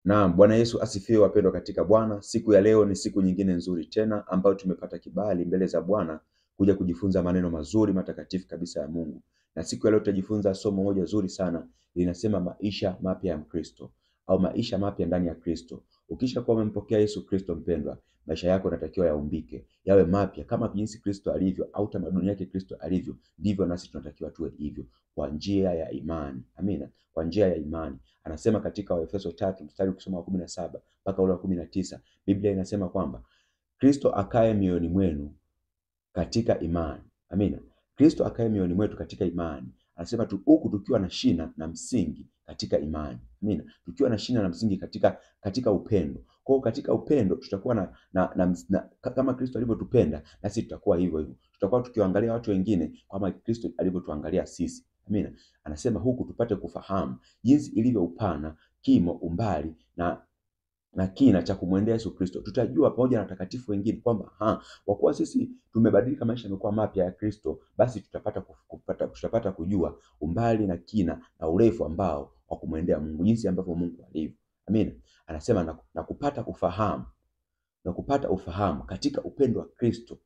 Naam, Bwana Yesu asifiwe wapendwa katika Bwana. Siku ya leo ni siku nyingine nzuri tena ambayo tumepata kibali mbele za Bwana kuja kujifunza maneno mazuri matakatifu kabisa ya Mungu. Na siku ya leo tutajifunza somo moja zuri sana, linasema maisha mapya ya Mkristo au maisha mapya ndani ya Kristo. Ukisha kuwa umempokea Yesu Kristo mpendwa, maisha yako yanatakiwa yaumbike, yawe mapya kama jinsi Kristo alivyo au tamaduni yake Kristo alivyo, ndivyo nasi tunatakiwa tuwe hivyo kwa njia ya imani. Amina. Kwa njia ya imani. Anasema katika Waefeso 3 mstari ukisoma wa 17 mpaka ule wa 19, Biblia inasema kwamba Kristo akae mioyoni mwenu katika imani. Amina. Kristo akae mioyoni mwetu katika imani. Anasema huku tukiwa na shina na msingi katika imani. Amina. Tukiwa na shina na msingi katika upendo. Kwa hiyo katika upendo tutakuwa kama Kristo alivyotupenda, nasi tutakuwa hivyo hivyo. Tutakuwa tukiangalia watu wengine kama Kristo alivyotuangalia sisi. Amina. Anasema huku tupate kufahamu jinsi ilivyo upana, kimo, umbali na kina cha kumwendea Yesu Kristo. Tutajua pamoja na watakatifu wengine kwamba kwa kuwa sisi tumebadilika, maisha yamekuwa mapya ya Kristo, basi tutapata kujua umbali na kina na urefu ambao wa kumwendea Mungu, jinsi ambavyo Mungu alivyo. Amina. Anasema na kupata ufahamu katika upendo wa Kristo,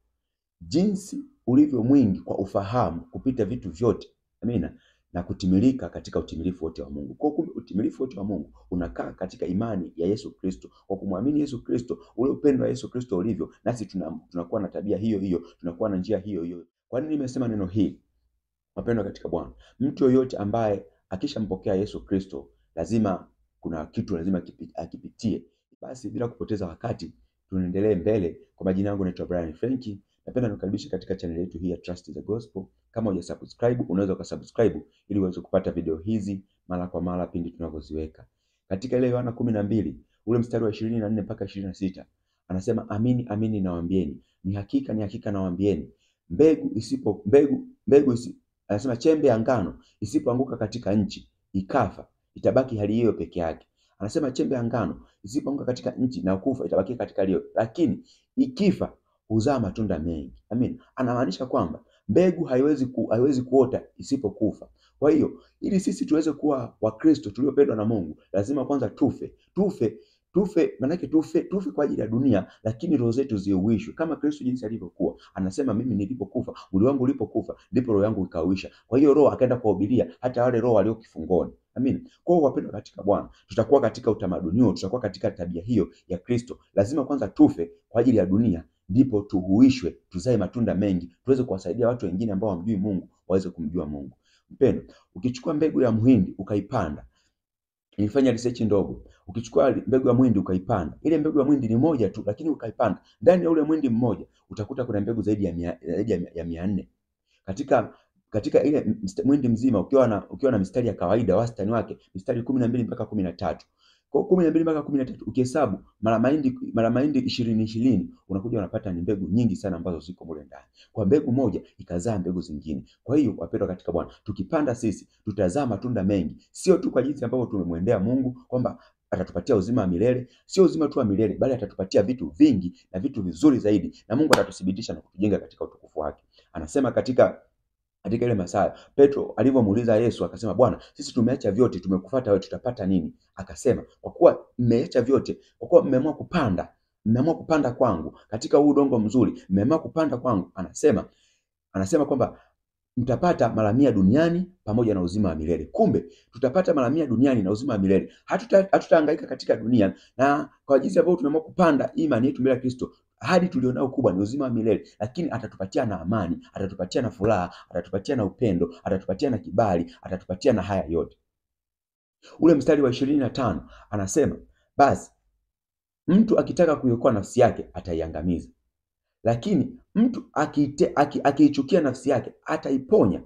jinsi ulivyo mwingi kwa ufahamu kupita vitu vyote. Amina. Na kutimilika katika utimilifu wote wa Mungu. Kwa kumbe utimilifu wote wa Mungu unakaa katika imani ya Yesu Kristo. Kwa kumwamini Yesu Kristo, ule upendo wa Yesu Kristo ulivyo, nasi tunakuwa na tabia hiyo hiyo, tunakuwa na njia hiyo hiyo. Kwa nini nimesema neno hili? Wapendwa katika Bwana, mtu yoyote ambaye akishampokea Yesu Kristo, lazima kuna kitu lazima akipitie. Basi bila kupoteza wakati, tunaendelea mbele. Kwa majina yangu naitwa Brian Frenki. Napenda nikukaribisha katika channel yetu hii ya Trust the Gospel. Kama hujasubscribe, unaweza ukasubscribe ili uweze kupata video hizi mara kwa mara pindi tunavyoziweka. Katika ile Yohana 12, ule mstari wa 24 mpaka 26, anasema amini amini nawaambieni, ni hakika nawaambieni, anasema chembe ya ngano isipoanguka katika nchi ikafa, itabaki hali hiyo peke yake. Anasema chembe ya ngano isipoanguka katika nchi na kufa, itabaki katika hiyo, lakini ikifa huzaa matunda mengi. Amen. Anamaanisha kwamba mbegu haiwezi kuota isipokufa. Kwa hiyo ili sisi tuweze kuwa Wakristo tuliopendwa na Mungu, lazima kwanza tufe, manake tufe kwa ajili ya dunia, lakini roho zetu ziuishwe kama Kristo jinsi alivyokuwa. Anasema mimi nilipokufa, mwili wangu ulipokufa, ndipo roho yangu ikauisha. Kwa hiyo roho akaenda kuhubiria hata wale roho walio kifungoni. Amen. Kwa hiyo wapendwa katika Bwana, tutakuwa katika utamaduni huo, tutakuwa katika tabia hiyo ya Kristo. Lazima kwanza tufe kwa ajili ya dunia, ndipo tuhuishwe, tuzae matunda mengi, tuweze kuwasaidia watu wengine ambao hawamjui Mungu waweze kumjua Mungu. Mpendwa, ukichukua mbegu ya mhindi ukaipanda, nilifanya research ndogo. Ukichukua mbegu ya mhindi ukaipanda, ile mbegu ya mhindi ni moja tu, lakini ukaipanda, ndani ya ule mhindi mmoja utakuta kuna mbegu zaidi ya 400. Katika ile mhindi mzima ukiwa na mistari ya kawaida, wastani wake mistari 12 mpaka 13. Kwa 12 mpaka 13 ukihesabu mara mahindi 20 unakuja unapata ni mbegu nyingi sana ambazo ziko mule ndani. Kwa mbegu moja ikazaa mbegu zingine. Kwa hiyo wapendwa katika Bwana, tukipanda sisi tutazaa matunda mengi, sio tu kwa jinsi ambavyo tumemwendea Mungu kwamba atatupatia uzima wa milele, sio uzima tu wa milele, bali atatupatia vitu vingi na vitu vizuri zaidi, na Mungu atatuthibitisha na kutujenga katika utukufu wake. Anasema katika ile Mathayo, Petro alivyomuuliza Yesu akasema, Bwana, sisi tumeacha vyote tumekufuata wewe, tutapata nini? Akasema, kwa kuwa mmeacha vyote, kwa kuwa mmeamua kupanda kwangu katika huu udongo mzuri, mmeamua kupanda kwangu, anasema kwamba mtapata mara 100 duniani pamoja na uzima wa milele. Kumbe tutapata mara 100 duniani na uzima wa milele. Hatutahangaika katika dunia, na kwa jinsi ambavyo tumeamua kupanda imani yetu mbele ya Kristo, hadi tulionao kubwa ni uzima wa milele, lakini atatupatia na amani, atatupatia na furaha, atatupatia na upendo, atatupatia na kibali, atatupatia na haya yote. Ule mstari wa 25 anasema, basi mtu akitaka kuiokoa nafsi yake ataiangamiza, lakini mtu akiichukia nafsi yake ataiponya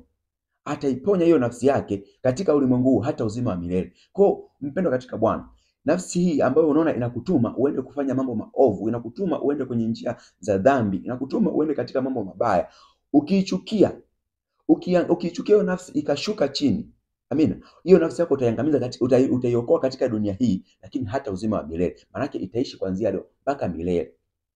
hiyo nafsi yake katika ulimwengu huu hata uzima wa milele. Kwa mpendo katika Bwana, nafsi hii ambayo unaona inakutuma uende kufanya mambo maovu, inakutuma uende kwenye njia za dhambi, inakutuma uende katika mambo mabaya, ukiichukia hiyo nafsi ikashuka chini, amina, hiyo nafsi yako utaiangamiza, utaiokoa katika dunia hii, lakini hata uzima wa milele, maana itaishi kuanzia leo mpaka milele.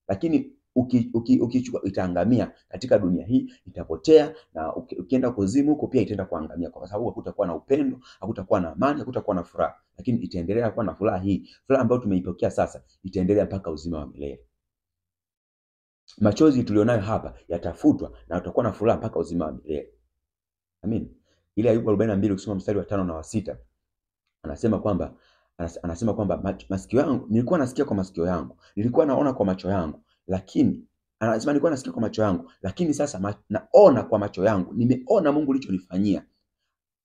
Lakini ukichukua itaangamia katika dunia hii, itapotea, na ukienda kuzimu huko pia itaenda kuangamia, kwa sababu hakutakuwa na upendo, hakutakuwa na amani, hakutakuwa na furaha. Lakini itaendelea kuwa na furaha hii, furaha ambayo tumeipokea sasa itaendelea mpaka uzima wa milele. Machozi tulionayo hapa yatafutwa na tutakuwa na furaha mpaka uzima wa milele. Amen. Ile Ayubu 42 ukisoma mstari wa 5 na wa 6 anasema kwamba masikio yangu nilikuwa nasikia kwa masikio yangu, nilikuwa naona kwa macho yangu, lakini anasema nilikuwa nasikia kwa macho yangu, lakini sasa naona kwa macho yangu, nimeona Mungu alichonifanyia.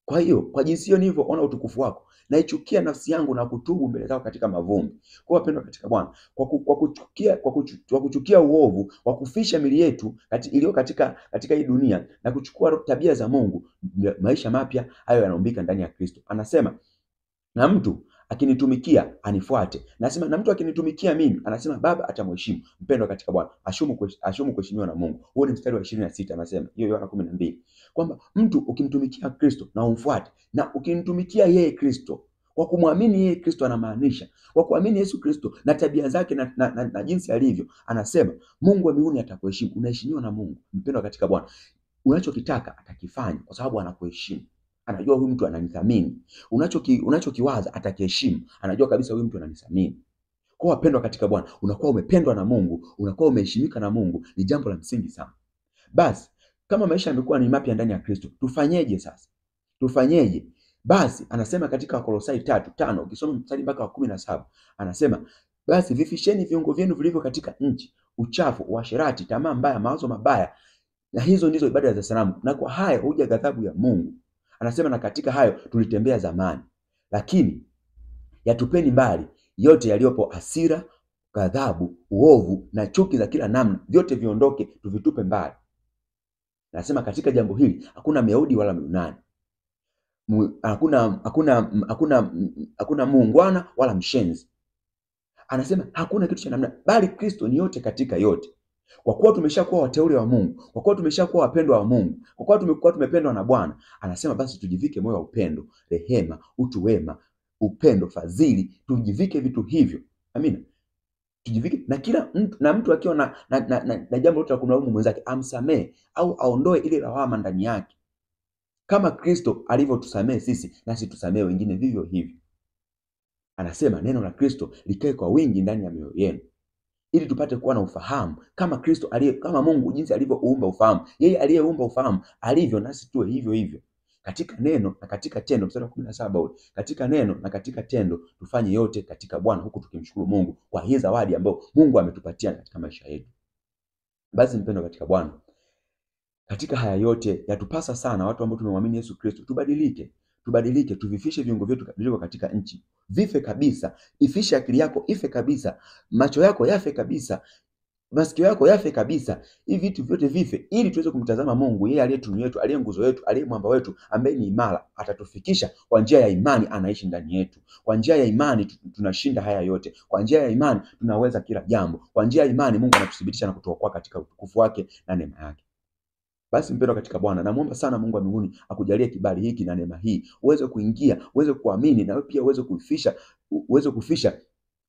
Kwa hiyo kwa jinsi hiyo nilivyoona utukufu wako, naichukia nafsi yangu na kutubu mbele zako katika mavumbi. Kwa wapendwa katika Bwana, kwa kuchukia uovu, wa kufisha mili yetu iliyo katika hii dunia na kuchukua tabia za Mungu, maisha mapya hayo yanaumbika ndani ya Kristo. Anasema na mtu akinitumikia anifuate. Nasema na mtu akinitumikia mimi, anasema Baba atamheshimu. Mpendwa katika Bwana, ashumu kuheshimiwa na Mungu. Huo ni mstari wa 26 anasema. Hiyo Yohana 12. Kwamba mtu ukimtumikia Kristo na umfuate, na ukimtumikia yeye Kristo, kwa kumwamini yeye Kristo, anamaanisha kwa kuamini Yesu Kristo na tabia zake na jinsi alivyo, anasema Mungu wa mbinguni atakuheshimu. Unaheshimiwa na Mungu. Mpendwa katika Bwana, unachokitaka atakifanya kwa sababu anakuheshimu. Anajua huyu mtu ananithamini. Unachokiwaza atakiheshimu. Anajua kabisa huyu mtu ananithamini. Kwa wapendwa katika Bwana, unakuwa umependwa na Mungu, unakuwa umeheshimika na Mungu, ni jambo la msingi sana. Basi kama maisha yamekuwa ni mapya ndani ya Kristo, tufanyeje sasa? Tufanyeje? Basi anasema katika Wakolosai 3:5 ukisoma mstari mpaka wa 17, anasema basi vifisheni viungo vyenu vilivyo katika nchi, uchafu, uasherati, tamaa mbaya, mawazo mabaya, na hizo ndizo ibada za sanamu, na kwa hayo huja ghadhabu ya Mungu. Anasema na katika hayo tulitembea zamani, lakini yatupeni mbali yote yaliyopo hasira, ghadhabu, uovu na chuki za kila namna, vyote viondoke, tuvitupe mbali. Anasema katika jambo hili hakuna Myahudi wala Myunani, hakuna muungwana wala mshenzi. Anasema hakuna kitu cha namna, bali Kristo ni yote katika yote. Kwa kuwa tumeshakuwa wateule wa Mungu, kwa kuwa tumeshakuwa wapendwa wa Mungu, kwa kuwa tumependwa na Bwana, anasema basi tujivike moyo wa upendo, rehema, utu wema, upendo, fadhili, tujivike vitu hivyo. Amina. Tujivike na kila mtu, na mtu akiwa na jambo lote la kumlaumu mwenzake, amsamehe au aondoe ile lawama ndani yake. Kama Kristo alivyotusamehe sisi, nasi tusamehe wengine vivyo hivyo. Anasema neno la Kristo likae kwa wingi ndani ya mioyo yenu, ili tupate kuwa na ufahamu kama Kristo kama Mungu jinsi alivyoumba ufahamu. Yeye aliyeumba ufahamu alivyo, nasi tuwe hivyo hivyo katika neno na katika tendo. Mstari wa 17, katika neno na katika tendo tufanye yote katika Bwana, huku tukimshukuru Mungu kwa hii zawadi ambayo Mungu ametupatia katika maisha yetu. Basi mpendwa katika Bwana, katika haya yote yatupasa sana watu ambao tumemwamini Yesu Kristo tubadilike, tuvifishe viungo vyetu vilivyo katika nchi, vife kabisa. Ifishe akili yako, ife kabisa. Macho yako yafe kabisa, masikio yako yafe kabisa. Hivi vitu vyote vife, ili tuweze kumtazama Mungu, yeye aliye tunu yetu, aliye nguzo yetu, aliye mwamba wetu, ambaye ni imara. Atatufikisha kwa njia ya imani, anaishi ndani yetu. Kwa njia ya imani tunashinda haya yote. Kwa njia ya imani tunaweza kila jambo. Kwa njia ya imani Mungu anatuthibitisha na kutuokoa katika utukufu wake na neema yake. Basi mpendwa katika Bwana, namuomba sana Mungu wa mbinguni akujalie kibali hiki na neema hii, uweze kuingia, uweze kuamini, na wewe pia uweze kufisha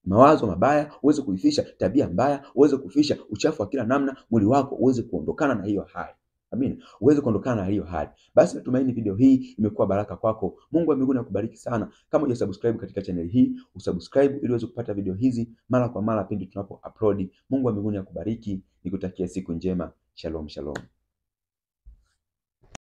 mawazo mabaya, uweze kuifisha tabia mbaya, uweze kufisha uchafu wa kila namna, mwili wako uweze kuondokana na hiyo hali. Amina. Uweze kuondokana na hiyo hali. Basi natumaini video hii imekuwa baraka kwako. Mungu wa mbinguni akubariki sana. Kama hujasubscribe katika channel hii, usubscribe ili uweze kupata video hizi mara kwa mara pindi tunapo upload. Mungu wa mbinguni akubariki. Nikutakia siku njema. Shalom, shalom.